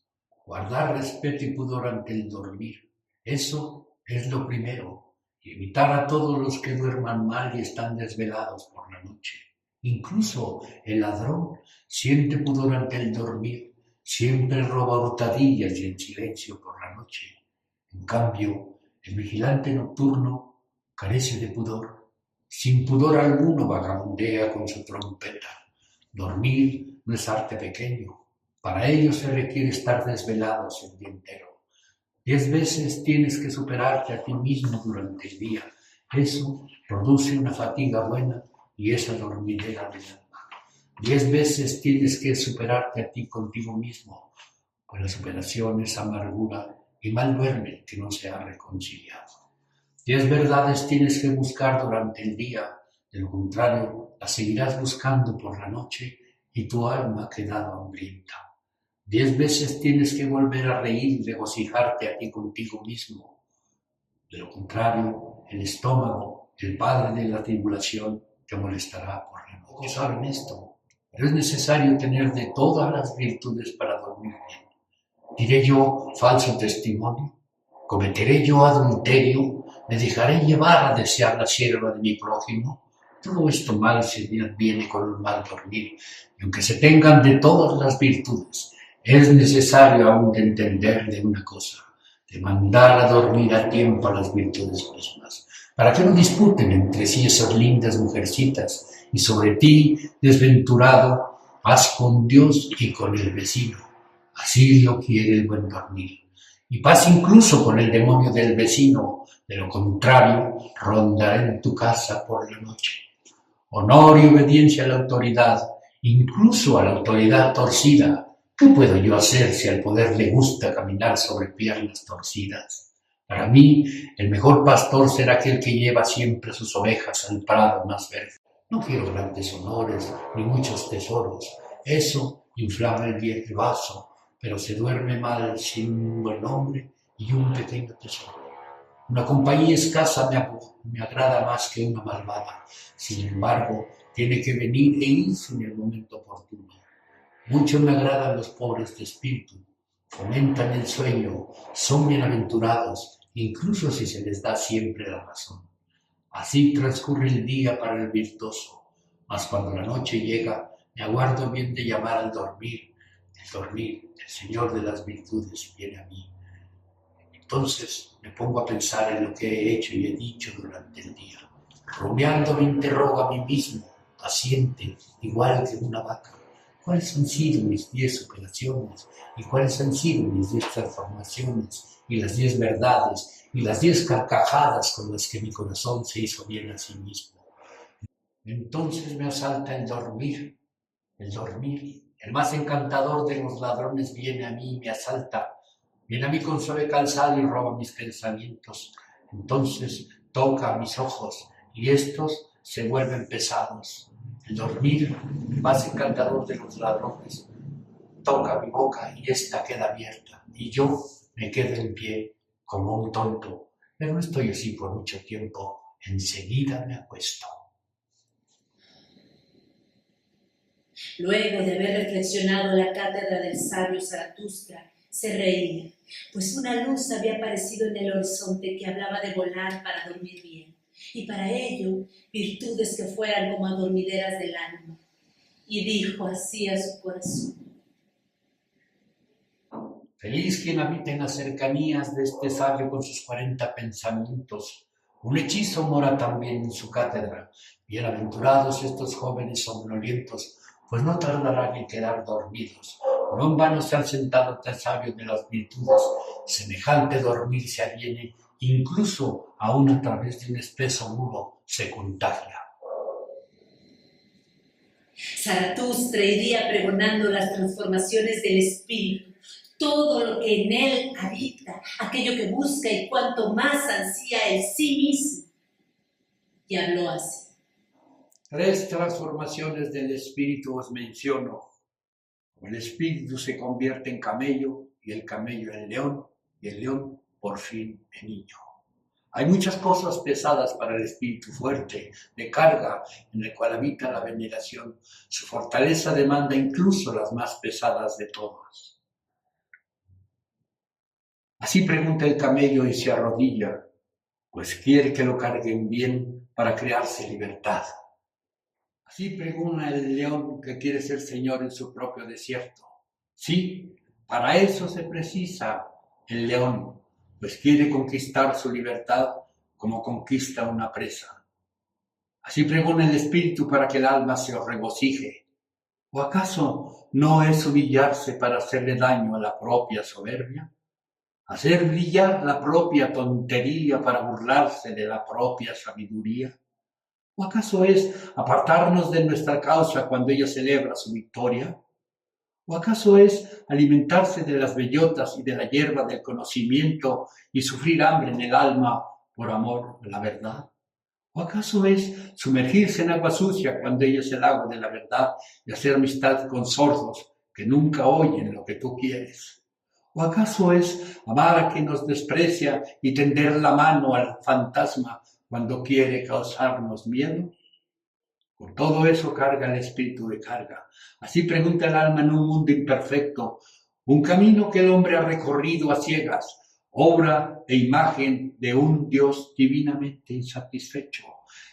Guardar respeto y pudor ante el dormir, eso es lo primero, y evitar a todos los que duerman mal y están desvelados por la noche. Incluso el ladrón siente pudor ante el dormir, siempre roba hurtadillas y en silencio por la noche. En cambio, el vigilante nocturno carece de pudor, sin pudor alguno vagabundea con su trompeta. Dormir no es arte pequeño. Para ello se requiere estar desvelados el día entero. 10 veces tienes que superarte a ti mismo durante el día. Eso produce una fatiga buena y esa dormidera del alma. 10 veces tienes que superarte a ti contigo mismo, pues la superación es amargura y mal duerme el que no se ha reconciliado. 10 verdades tienes que buscar durante el día, de lo contrario las seguirás buscando por la noche y tu alma ha quedado hambrienta. 10 veces tienes que volver a reír y regocijarte a ti contigo mismo. De lo contrario, el estómago, el padre de la tribulación, te molestará por la noche. Todos saben esto, pero es necesario tener de todas las virtudes para dormir bien. ¿Diré yo falso testimonio? ¿Cometeré yo adulterio? ¿Me dejaré llevar a desear la sierva de mi prójimo? Todo esto mal se viene con el mal dormir, y aunque se tengan de todas las virtudes, es necesario aún de entender de una cosa, de mandar a dormir a tiempo a las virtudes mismas, para que no disputen entre sí esas lindas mujercitas, y sobre ti, desventurado, paz con Dios y con el vecino. Así lo quiere el buen dormir. Y paz incluso con el demonio del vecino, de lo contrario, rondará en tu casa por la noche. Honor y obediencia a la autoridad, incluso a la autoridad torcida. ¿Qué puedo yo hacer si al poder le gusta caminar sobre piernas torcidas? Para mí, el mejor pastor será aquel que lleva siempre sus ovejas al prado más verde. No quiero grandes honores ni muchos tesoros. Eso inflama el vaso, pero se duerme mal sin un buen hombre y un pequeño tesoro. Una compañía escasa me agrada más que una malvada. Sin embargo, tiene que venir e irse en el momento oportuno. Mucho me agradan los pobres de espíritu, fomentan el sueño, son bienaventurados, incluso si se les da siempre la razón. Así transcurre el día para el virtuoso, mas cuando la noche llega, me aguardo bien de llamar al dormir. El dormir, el Señor de las virtudes, viene a mí. Entonces me pongo a pensar en lo que he hecho y he dicho durante el día. Rumiando me interrogo a mí mismo, paciente, igual que una vaca. ¿Cuáles han sido mis 10 operaciones? ¿Y cuáles han sido mis 10 transformaciones? Y las 10 verdades, y las 10 carcajadas con las que mi corazón se hizo bien a sí mismo. Entonces me asalta el dormir. El más encantador de los ladrones viene a mí y me asalta. Viene a mí con suave calzado y roba mis pensamientos. Entonces toca mis ojos y estos se vuelven pesados. El dormir, el más encantador de los ladrones, toca mi boca y ésta queda abierta. Y yo me quedo en pie como un tonto. Pero no estoy así por mucho tiempo. Enseguida me acuesto. Luego de haber reflexionado la cátedra del sabio Zaratustra, se reía, pues una luz había aparecido en el horizonte que hablaba de volar para dormir bien, y para ello virtudes que fueran como adormideras del alma. Y dijo así a su corazón: Feliz quien habita en las cercanías de este sabio con sus 40 pensamientos. Un hechizo mora también en su cátedra. Bienaventurados estos jóvenes somnolientos, pues no tardarán en quedar dormidos. No en vano se han sentado tan sabios de las virtudes. Semejante dormir se aviene, incluso aún a través de un espeso muro se contagia. Zaratustra iría pregonando las transformaciones del espíritu, todo lo que en él habita, aquello que busca y cuanto más ansía el sí mismo. Y habló así: 3 transformaciones del espíritu os menciono. El espíritu se convierte en camello, y el camello en león, y el león por fin en niño. Hay muchas cosas pesadas para el espíritu fuerte, de carga, en el cual habita la veneración. Su fortaleza demanda incluso las más pesadas de todas. Así pregunta el camello y se arrodilla, pues quiere que lo carguen bien para crearse libertad. Así pregona el león que quiere ser señor en su propio desierto. Sí, para eso se precisa el león, pues quiere conquistar su libertad como conquista una presa. Así pregona el espíritu para que el alma se regocije. ¿O acaso no es humillarse para hacerle daño a la propia soberbia? ¿Hacer brillar la propia tontería para burlarse de la propia sabiduría? ¿O acaso es apartarnos de nuestra causa cuando ella celebra su victoria? ¿O acaso es alimentarse de las bellotas y de la hierba del conocimiento y sufrir hambre en el alma por amor a la verdad? ¿O acaso es sumergirse en agua sucia cuando ella es el agua de la verdad y hacer amistad con sordos que nunca oyen lo que tú quieres? ¿O acaso es amar a quien nos desprecia y tender la mano al fantasma cuando quiere causarnos miedo? Con todo eso carga el espíritu de carga. Así pregunta el alma en un mundo imperfecto, un camino que el hombre ha recorrido a ciegas, obra e imagen de un Dios divinamente insatisfecho,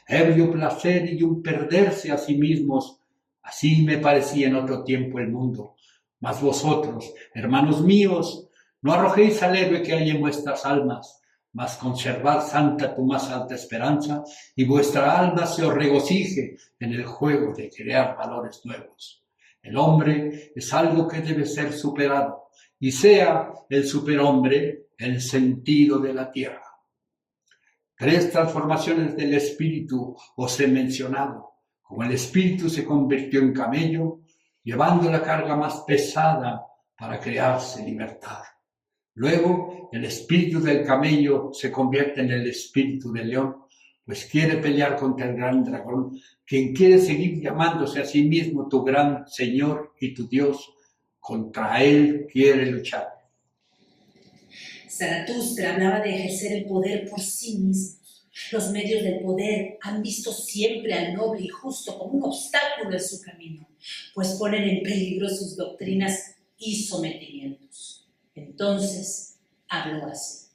ebrio placer y un perderse a sí mismos. Así me parecía en otro tiempo el mundo. Mas vosotros, hermanos míos, no arrojéis al héroe que hay en vuestras almas, mas conservad santa tu más alta esperanza y vuestra alma se os regocije en el juego de crear valores nuevos. El hombre es algo que debe ser superado y sea el superhombre el sentido de la tierra. 3 transformaciones del espíritu os he mencionado. Como el espíritu se convirtió en camello, llevando la carga más pesada para crearse libertad. Luego, el espíritu del camello se convierte en el espíritu del león, pues quiere pelear contra el gran dragón, quien quiere seguir llamándose a sí mismo tu gran Señor y tu Dios. Contra él quiere luchar. Zaratustra hablaba de ejercer el poder por sí mismos. Los medios del poder han visto siempre al noble y justo como un obstáculo en su camino, pues ponen en peligro sus doctrinas y sometimientos. Entonces habló así: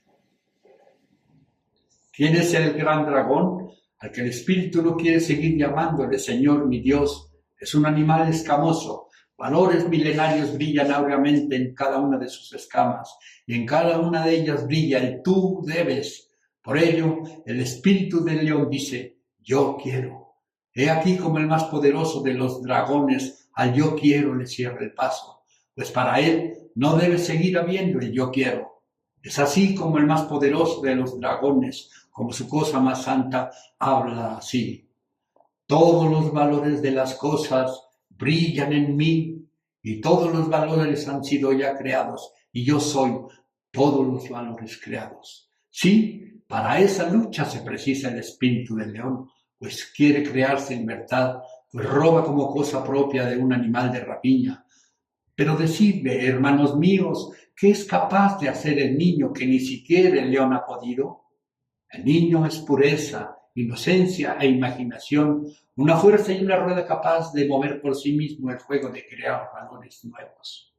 ¿Quién es el gran dragón? al que el espíritu no quiere seguir llamándole Señor ni Dios, es un animal escamoso. Valores milenarios brillan áureamente en cada una de sus escamas, y en cada una de ellas brilla el tú debes. Por ello, el espíritu del león dice, yo quiero. He aquí como el más poderoso de los dragones al yo quiero le cierra el paso, pues para él no debe seguir habiendo el yo quiero. Es así como el más poderoso de los dragones, como su cosa más santa, habla así. Todos los valores de las cosas brillan en mí, y todos los valores han sido ya creados, y yo soy todos los valores creados. Sí, para esa lucha se precisa el espíritu del león, pues quiere crearse en libertad, pues roba como cosa propia de un animal de rapiña. Pero decidme, hermanos míos, ¿qué es capaz de hacer el niño que ni siquiera el león ha podido? El niño es pureza, inocencia e imaginación, una fuerza y una rueda capaz de mover por sí mismo el juego de crear valores nuevos,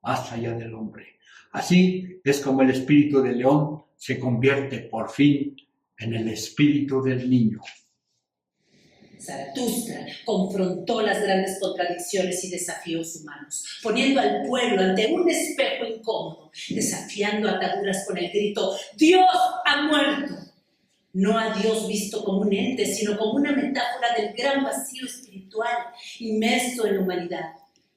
más allá del hombre. Así es como el espíritu del león se convierte por fin en el espíritu del niño. Zaratustra confrontó las grandes contradicciones y desafíos humanos, poniendo al pueblo ante un espejo incómodo, desafiando ataduras con el grito, ¡Dios ha muerto! No a Dios visto como un ente, sino como una metáfora del gran vacío espiritual inmerso en la humanidad.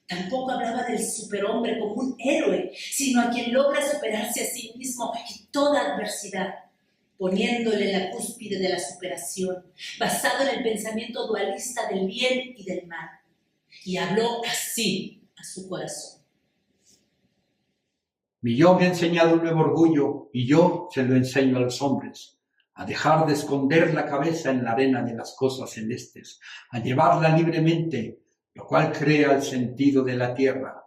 Tampoco hablaba del superhombre como un héroe, sino a quien logra superarse a sí mismo y toda adversidad, poniéndole en la cúspide de la superación, basado en el pensamiento dualista del bien y del mal. Y habló así a su corazón. Mi yo me ha enseñado un nuevo orgullo, y yo se lo enseño a los hombres, a dejar de esconder la cabeza en la arena de las cosas celestes, a llevarla libremente, lo cual crea el sentido de la tierra.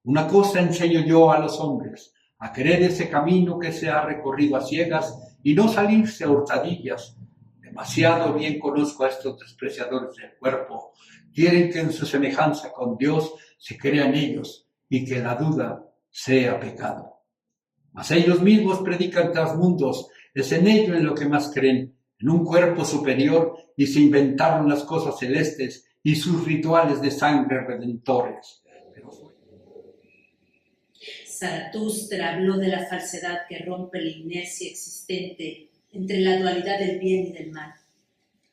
Una cosa enseño yo a los hombres, a querer ese camino que se ha recorrido a ciegas y no salirse a hurtadillas. Demasiado bien conozco a estos despreciadores del cuerpo. Quieren que en su semejanza con Dios se crean ellos y que la duda sea pecado. Mas ellos mismos predican trasmundos, es en ello en lo que más creen, en un cuerpo superior, y se inventaron las cosas celestes y sus rituales de sangre redentores. Zaratustra habló de la falsedad que rompe la inercia existente entre la dualidad del bien y del mal.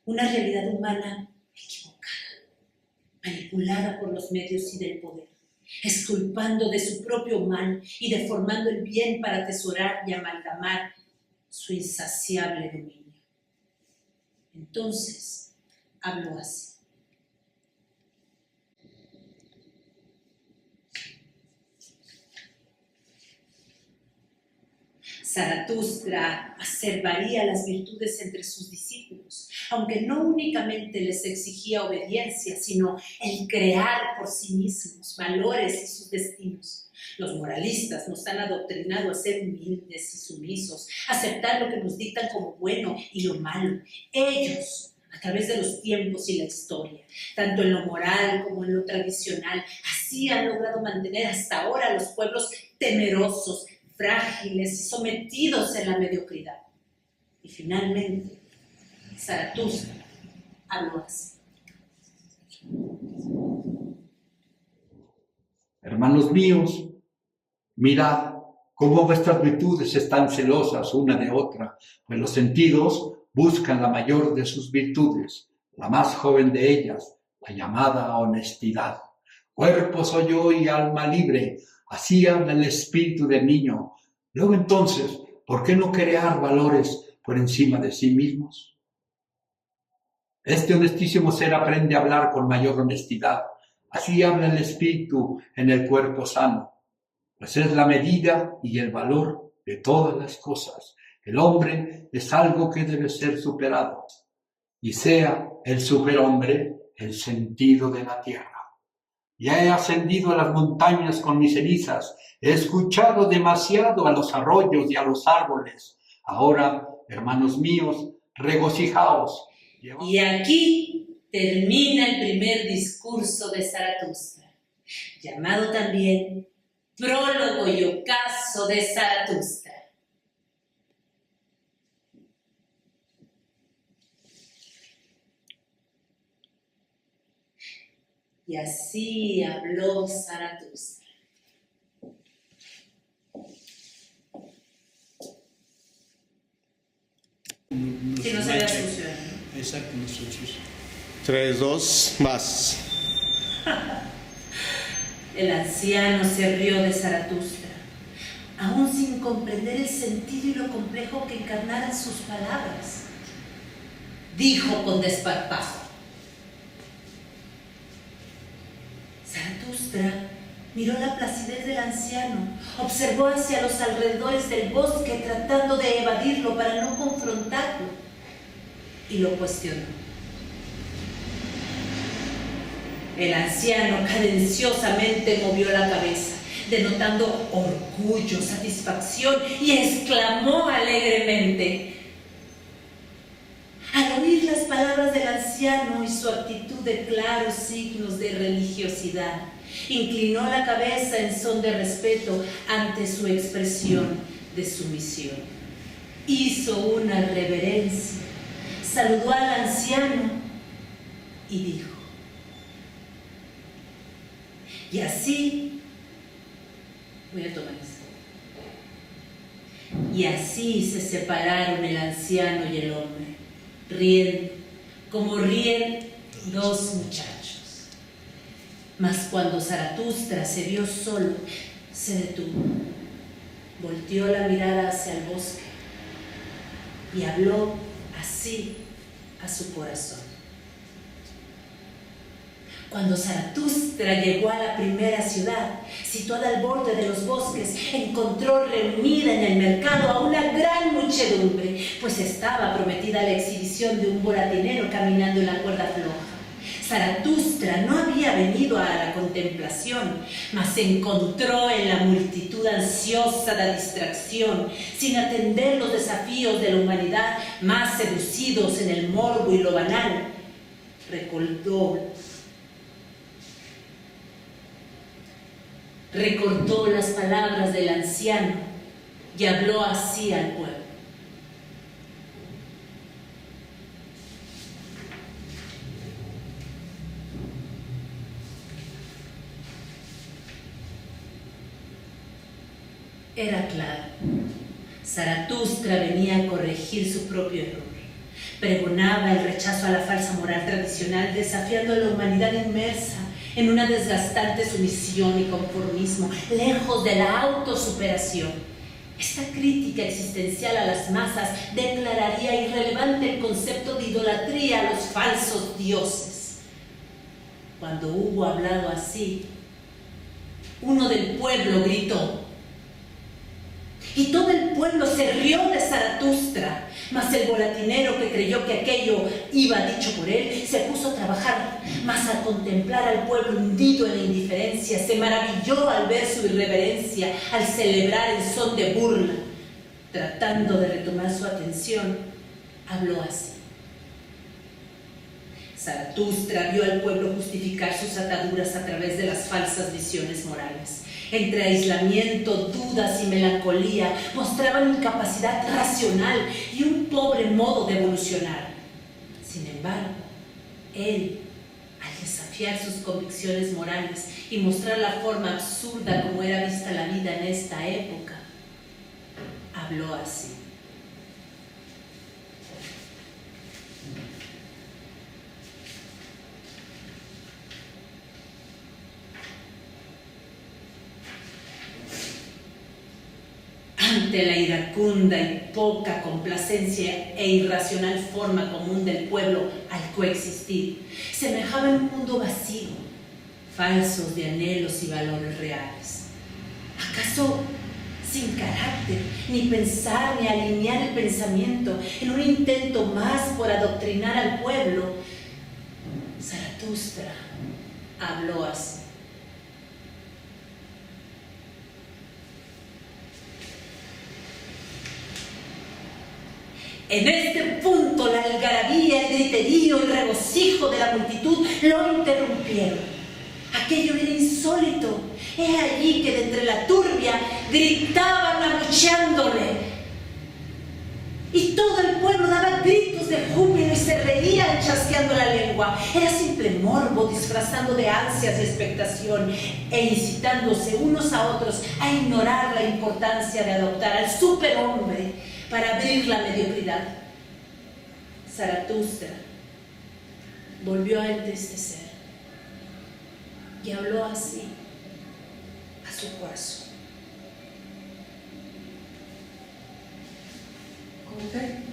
Una realidad humana equivocada, manipulada por los medios y del poder, exculpando de su propio mal y deformando el bien para atesorar y amalgamar su insaciable dominio. Entonces habló así. Zaratustra acerbaría las virtudes entre sus discípulos, aunque no únicamente les exigía obediencia, sino el crear por sí mismos valores y sus destinos. Los moralistas nos han adoctrinado a ser humildes y sumisos, a aceptar lo que nos dictan como bueno y lo malo. Ellos, a través de los tiempos y la historia, tanto en lo moral como en lo tradicional, así han logrado mantener hasta ahora a los pueblos temerosos, frágiles y sometidos en la mediocridad. Y finalmente, Zaratustra habló así. Hermanos míos, mirad cómo vuestras virtudes están celosas una de otra, pues los sentidos buscan la mayor de sus virtudes, la más joven de ellas, la llamada honestidad. Cuerpo soy yo y alma libre, así habla el espíritu del niño. Luego entonces, ¿por qué no crear valores por encima de sí mismos? Este honestísimo ser aprende a hablar con mayor honestidad. Así habla el espíritu en el cuerpo sano, pues es la medida y el valor de todas las cosas. El hombre es algo que debe ser superado, y sea el superhombre el sentido de la tierra. Ya he ascendido a las montañas con mis cenizas, he escuchado demasiado a los arroyos y a los árboles. Ahora, hermanos míos, regocijaos. Y aquí termina el primer discurso de Zaratustra, llamado también Prólogo y Ocaso de Zaratustra. Y así habló Zaratustra. Si no se ve sucio. Exacto, no se sucio. 3, 2, más. El anciano se rió de Zaratustra, aún sin comprender el sentido y lo complejo que encarnaran sus palabras. Dijo con desparpajo: Zaratustra miró la placidez del anciano, observó hacia los alrededores del bosque tratando de evadirlo para no confrontarlo, y lo cuestionó. El anciano cadenciosamente movió la cabeza, denotando orgullo, satisfacción, y exclamó alegremente. Al oír las palabras del anciano y su actitud de claros signos de religiosidad, inclinó la cabeza en son de respeto ante su expresión de sumisión. Hizo una reverencia, saludó al anciano y dijo: y así, voy a tomar esto. Y así se separaron el anciano y el hombre, riendo, como ríen dos muchachos. Mas cuando Zaratustra se vio solo, se detuvo, volteó la mirada hacia el bosque y habló así a su corazón. Cuando Zaratustra llegó a la primera ciudad, situada al borde de los bosques, encontró reunida en el mercado a una gran muchedumbre, pues estaba prometida la exhibición de un volatinero caminando en la cuerda floja. Zaratustra no había venido a la contemplación, mas encontró en la multitud ansiosa la distracción, sin atender los desafíos de la humanidad más seducidos en el morbo y lo banal. Recordó las palabras del anciano y habló así al pueblo: era claro, Zaratustra venía a corregir su propio error. Pregonaba el rechazo a la falsa moral tradicional, desafiando a la humanidad inmersa en una desgastante sumisión y conformismo, lejos de la autosuperación. Esta crítica existencial a las masas declararía irrelevante el concepto de idolatría a los falsos dioses. Cuando hubo hablado así, uno del pueblo gritó, y todo el pueblo se rió de Zaratustra. Mas el volatinero, que creyó que aquello iba dicho por él, se puso a trabajar. Mas al contemplar al pueblo hundido en la indiferencia, se maravilló al ver su irreverencia, al celebrar en son de burla. Tratando de retomar su atención, habló así: Zaratustra vio al pueblo justificar sus ataduras a través de las falsas visiones morales. Entre aislamiento, dudas y melancolía, mostraban incapacidad racional y un pobre modo de evolucionar. Sin embargo, él, al desafiar sus convicciones morales y mostrar la forma absurda como era vista la vida en esta época, habló así: ante la iracunda y poca complacencia e irracional forma común del pueblo al coexistir, semejaba en un mundo vacío, falsos de anhelos y valores reales. ¿Acaso sin carácter, ni pensar ni alinear el pensamiento, en un intento más por adoctrinar al pueblo? Zaratustra habló así: en este punto la algarabía, el griterío, el regocijo de la multitud lo interrumpieron. Aquello era insólito. He allí que de entre la turbia gritaban abucheándole. Y todo el pueblo daba gritos de júbilo y se reían chasqueando la lengua. Era simple morbo disfrazando de ansias y expectación e incitándose unos a otros a ignorar la importancia de adoptar al superhombre para abrir la mediocridad. Zaratustra volvió a entristecer y habló así a su corazón. ¿Cómo que?